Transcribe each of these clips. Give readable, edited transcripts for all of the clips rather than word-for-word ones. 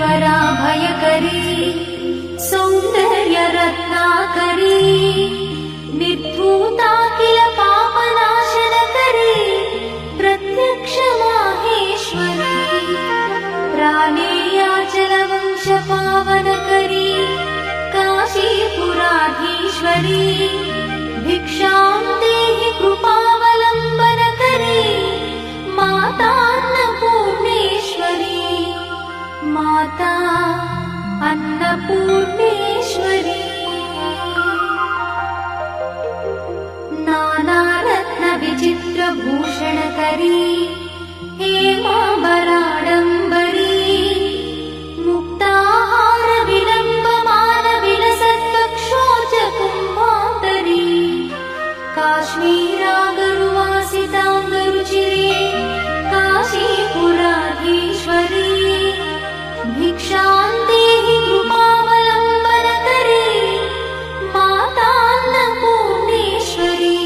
त्रिपुराभयकरी सौन्दर्यरत्नाकरी निर्धूताखिल पापनाशनकरी प्रत्यक्ष माहेश्वरी प्राणेयाचलवंशपावनकरी काशीपुराधीश्वरी भिक्षां देहि कृपावलम्बनकरी मातान्नपूर्णेश्वरी माता अन्नपूर्णेश्वरी नानारत्नविचित्रभूषणकरी हेमाम्बराडम्बरी मुक्ताहारविलम्बमानविलसत्कक्षोजकुम्भान्तरी काश्मीरागरुवासिताङ्गरुचिरे काशीपुराधीश्वरी भिक्षां देहि कृपावलम्बनकरी मातान्नपूर्णेश्वरी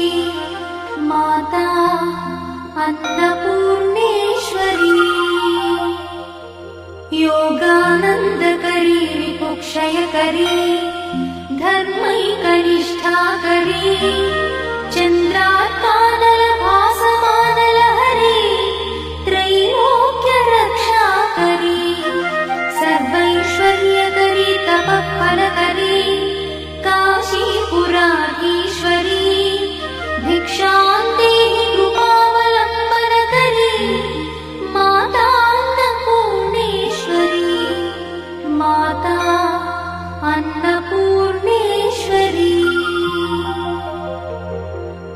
माता अन्नपूर्णेश्वरी योगानन्दकरी रिपुक्षयकरी धर्मैकनिष्ठाकरी चन्द्रार्कानलभासमानलहरी त्रैलोक्यरक्षाकरी सर्वैश्वर्यकरी तपःफलकरी काशीपुराधीश्वरी भिक्षां देहि कृपावलम्बनकरी मातान्नपूर्णेश्वरी माता अन्नपूर्णेश्वरी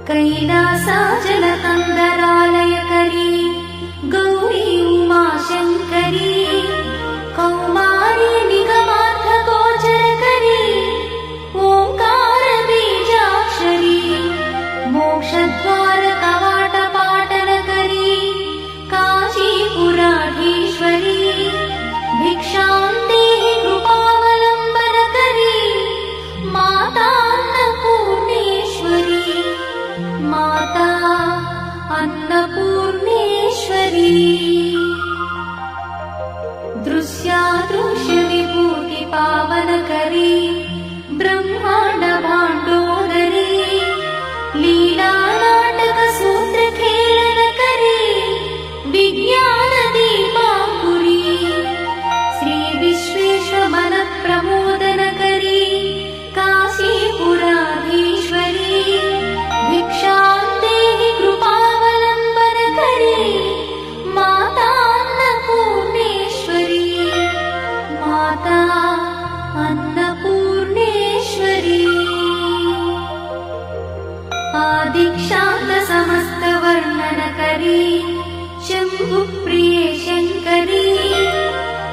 कैलासाचलकन्दरालयकरी गौरी उमाशङ्करी कौमारी निगमार्थगोचरकरी ओङ्कारबीजाक्षरी मोक्षद्वारकवाटपाटनकरी काशीपुराधीश्वरी भिक्षां देहि कृपावलम्बनकरी मातान्नपूर्णेश्वरी माता अन्नपूर्णेश्वरी दृश्यादृश्यविभूतिपावनकरी ब्रह्माण्डभाण्डोदरी लीलानाटकसूत्रखेलनकरी विज्ञानदीपाङ्कुरी श्रीविश्वेश्वरमनप्रमोदनकरी काशीपुराधीश्वरी भिक्षां देहि कृपावलम्बनकरी मातान्नपूर्णेश्वरी माता अन्नपूर्णेश्वरी आदिक्षान्तसमस्तवर्णनकरी शम्भुप्रिये शङ्करी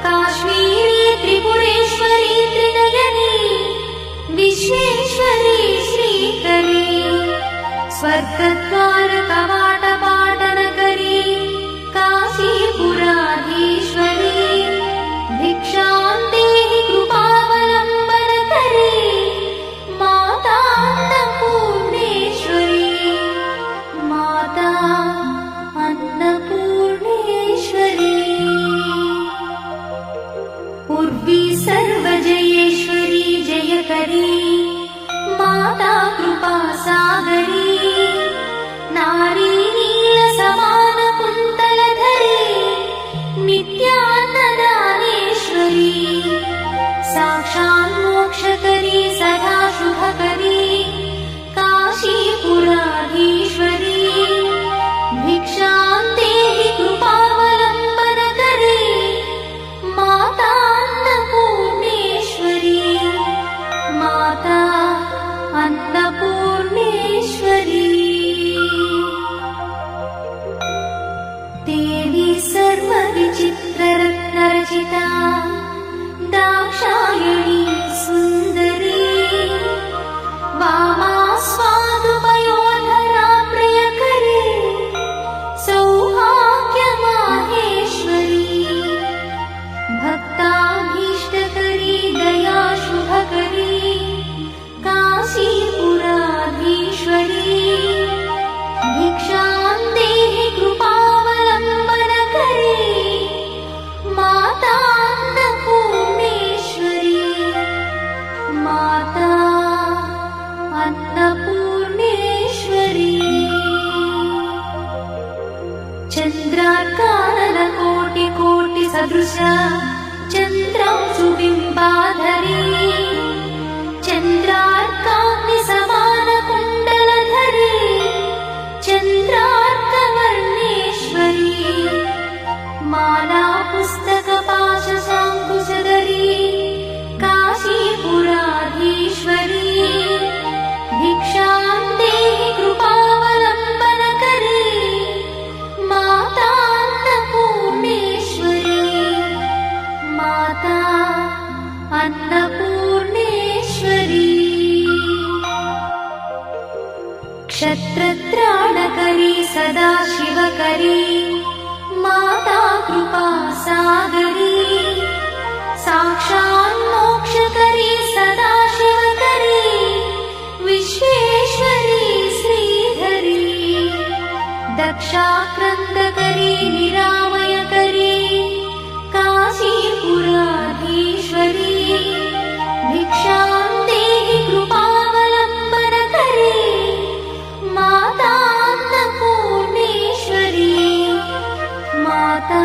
काश्मीरी त्रिपुरेश्वरी त्रिनयनी विश्वेश्वरी श्रीकरी स्वर्गद्वारकवाटपाटनकरी काशीपुराधीश्वरी भिक्षां देहि कृपावलम्बनकरी मातान्नपूर्णेश्वरी माता अन्नपूर्णेश्वरी उर्वी सर्वजयेश्वरी जयकरी माता कृपासागरी नारी नीलसमानकुन्तलधरी नित्यान्नदानेश्वरी साक्षान्मोक्षकरी सदा शुभकरी काशीपुराधीश्वरी भिक्षां देहि कृपावलम्बनकरी माता अन्नपूर्णेश्वरी माता अन्नपूर्णेश्वरी देवी सर्वविचित्ररत्नरचिता दाक्षायणी सुन्दरी सदृश चन्द्रांशुबिम्बाधरी चन्द्रार्काग्निसमानकुण्डलधरी चन्द्रार्कवर्णेश्वरी माला पुस्तकपाशशाङ्कुशधरी काशीपुराधीश्वरी भिक्षां देहि कृपावलम्बनकरी माता अन्नपूर्णेश्वरी माता अन्नपूर्णेश्वरी क्षत्रत्राणकरी सदा शिवकरी माता कृपासागरी साक्षात् मोक्षकरी सदा शिवकरी विश्वेश्वरी श्रीधरी दक्षाक्रन्दकरी निरामयकरी काशीपुराधीश्वरी भिक्षां देहि कृपावलम्बनकरी माता अन्नपूर्णेश्वरी माता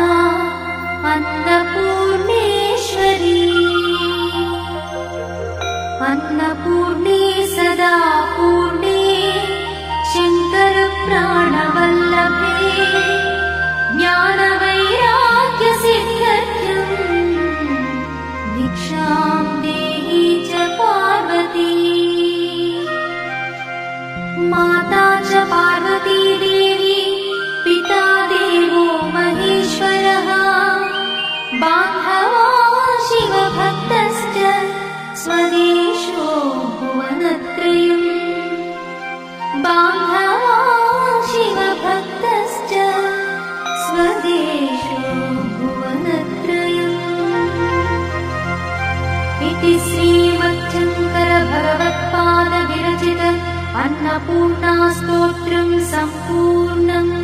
अन्नपूर्णेश्वरी अन्नपूर्णे सदा पूर्णे शङ्करप्राणवल्लभे ज्ञानवैराग्यसिद्ध्यर्थं भिक्षां देहि च पार्वती माता च पार्वती देवी पिता देवो महेश्वरः बान्धवा शिवभक्तश्च स्वदेशो भुवनत्रयम् बान्धवा शिवभक्तश्च स्वदेशो भुवनत्रयम् इति श्रीमच्छङ्करभगवत्पादविरचित अन्नपूर्णा स्तोत्रं सम्पूर्णम्।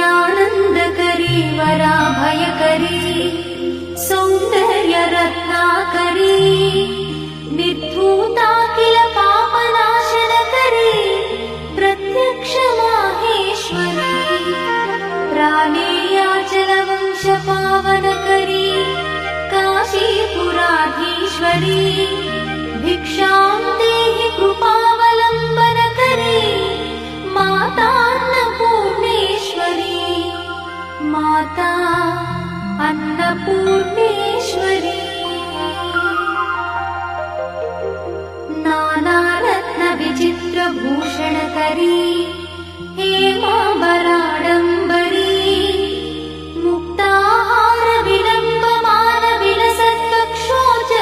नित्यानन्दकरी वराभयकरी सौन्दर्यरत्नाकरी निर्धूताखिल पापनाशनकरी प्रत्यक्ष माहेश्वरी प्राणेयाचलवंशपावनकरी काशीपुराधीश्वरी भिक्षां देहि कृपावलम्बनकरी माता अन्नपूर्णेश्वरी माता अन्नपूर्णेश्वरी नानारत्नविचित्रभूषणकरी हेमाम्बराडम्बरी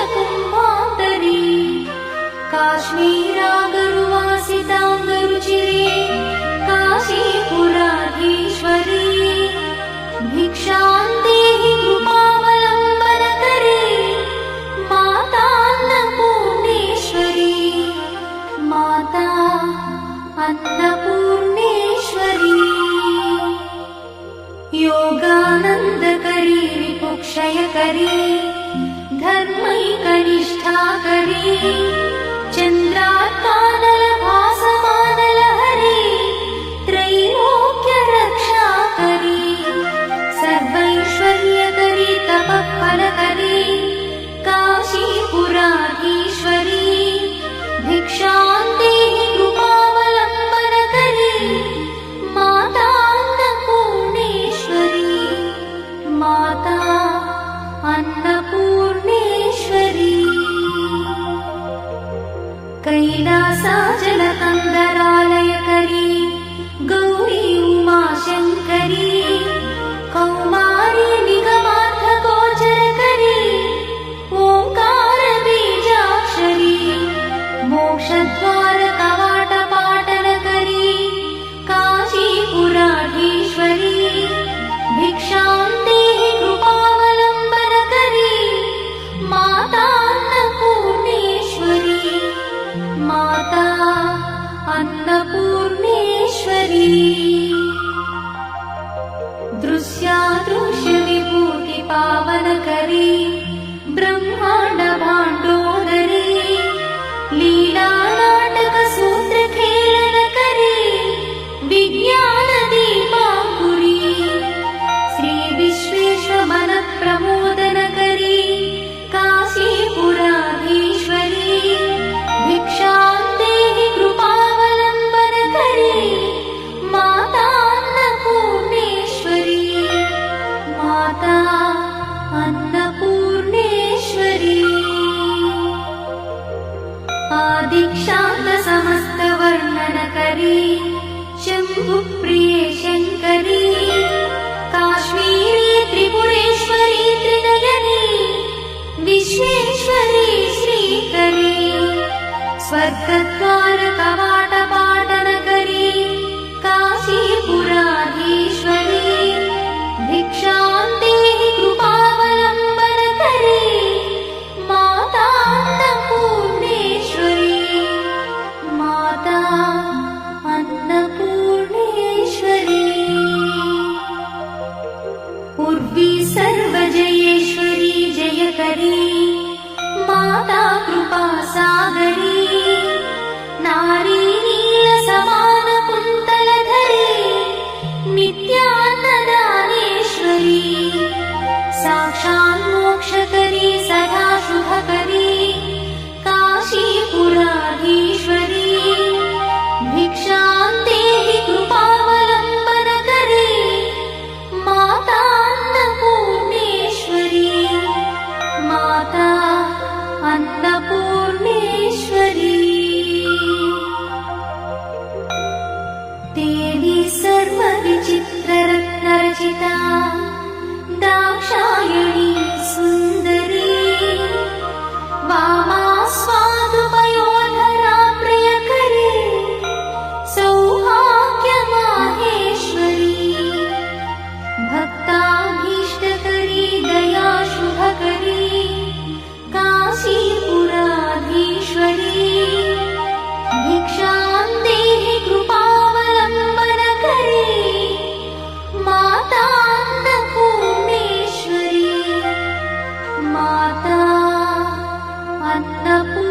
मुक्ताहारविलम्बमानविलसत्पक्षोजकुम्भान्तरी काश्मीरागरुवासिताङ्गरुचिरे काशीपुराधीश्वरी भिक्षां देहि कृपावलम्बनकरी माता अन्नपूर्णेश्वरी माता अन्नपूर्णेश्वरी योगानन्दकरी रिपुक्षयकरी धर्मैकनिष्ठाकरी चन्द्रार्कानलभासमानलहरी त्रैलोक्यरक्षाकरी सर्वैश्वर्यकरी तपःफलकरी काशीपुराधीश्वरी भिक्षां देहि कृपावलम्बनकरी माता अन्नपूर्णेश्वरी माता अन्नपूर्णेश्वरी कैलासाचलता दृश्यादृश्य विभूति पावनकरी ब्रह्मांड भांडोदरी लीला नाटक सूत्र खेलनकरी विज्ञान दीपांकुरी श्री विश्वेश्वर मन प्रमोदनकरी काशीपुराधीश्वरी भिक्षां देहि कृपावलंबनकरी माता अन्नपूर्णेश्वरी माता अन्नपूर्णेश्वरी आदिक्षान्त समस्त वर्णनकरी शम्भुप्रिये शङ्करी काश्मीरी त्रिपुरेश्वरी त्रिनयनी विश्वेश्वरी श्रीकरी स्वर्गद्वार कवाट पाटनकरी काशीपुराधीश्वरी भिक्षां देहि कृपावलंबनकरी माता अन्नपूर्णेश्वरी माता अन्नपूर्णेश्वरी उर्वी सर्वजयेश्वरी जयकरी माता कृपा सागरी नारी नील समान कुंतलधरी नित्यान्नदानेश्वरी साक्षात् मोक्षकरी सदा शुभकरी काशीपुराधीश्वरी भिक्षां देहि कृपावलंबनकरी माता अन्नपूर्णेश्वरी माता अन्नपूर्णेश्वरी देवी सर्वविचित्ररत्नरचिता दाक्षायणी सुन्दरी वामा स्वादुपयोधरा प्रियकरी सौभाग्यमाहेश्वरी भक्ताभीष्टकरी दया शुभकरी काशीपुराधीश्वरी भिक्षां देहि कृपावलंबनकरी माता अन्नपूर्णेश्वरी माता अन्नपूर्णेश्वरी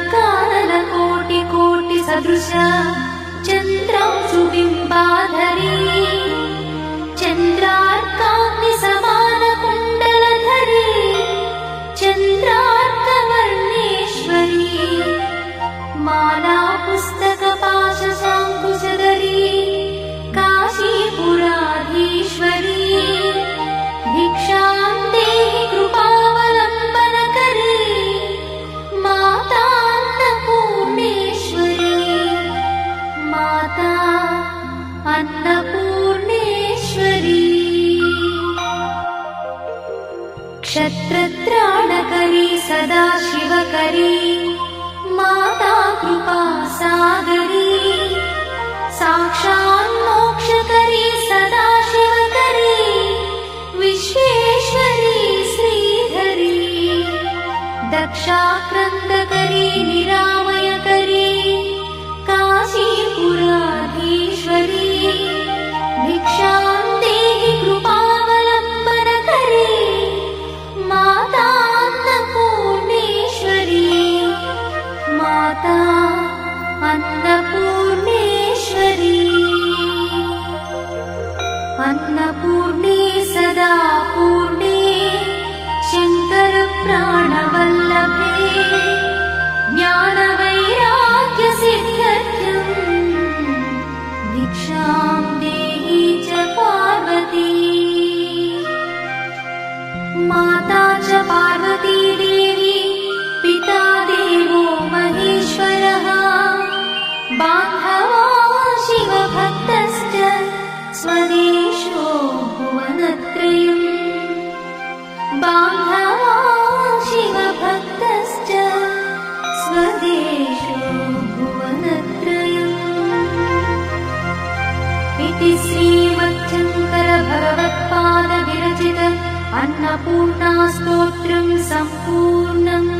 चन्द्रार्काननकोटि कोटि सदृश चन्द्रांशुबिम्बाधरी चन्द्रार्काग्नि समान कुण्डलधरी चन्द्रार्कवर्णेश्वरी माला पुस्तक पाश शाङ्कुशधरी काशीपुराधीश्वरी भिक्षां देहि कृपावलंबनकरी माता अन्नपूर्णेश्वरी माता अन्नपूर्णेश्वरी क्षत्रत्राणकरी सदा शिवकरी माता कृपा सागरी साक्षात् मोक्षकरी सदा शिवकरी विश्वेश्वरी श्रीधरी दक्षाक्रन्दकरी निरामयकरी काशीपुराधीश्वरी भिक्षां देहि कृपावलंबनकरी माता अन्नपूर्णेश्वरी माता अन्नपूर्णेश्वरी अन्नपूर्णे सदा पूर्णे शंकर प्राणवल्लभे ज्ञानवैराग्य सिद्ध्यर्थं भिक्षां देहि च पार्वती माता च पार्वती देवी पिता देवो महेश्वरः बान्धवा शिवभक्तश्च स्वदेशो भुवनत्रयम् बान्धवा शिवभक्तश्च स्वदेशो भुवनत्रयम् इति श्रीमच्छङ्कर भगवत्पाद विरचित अन्नपूर्णा स्तोत्रं सम्पूर्णम्।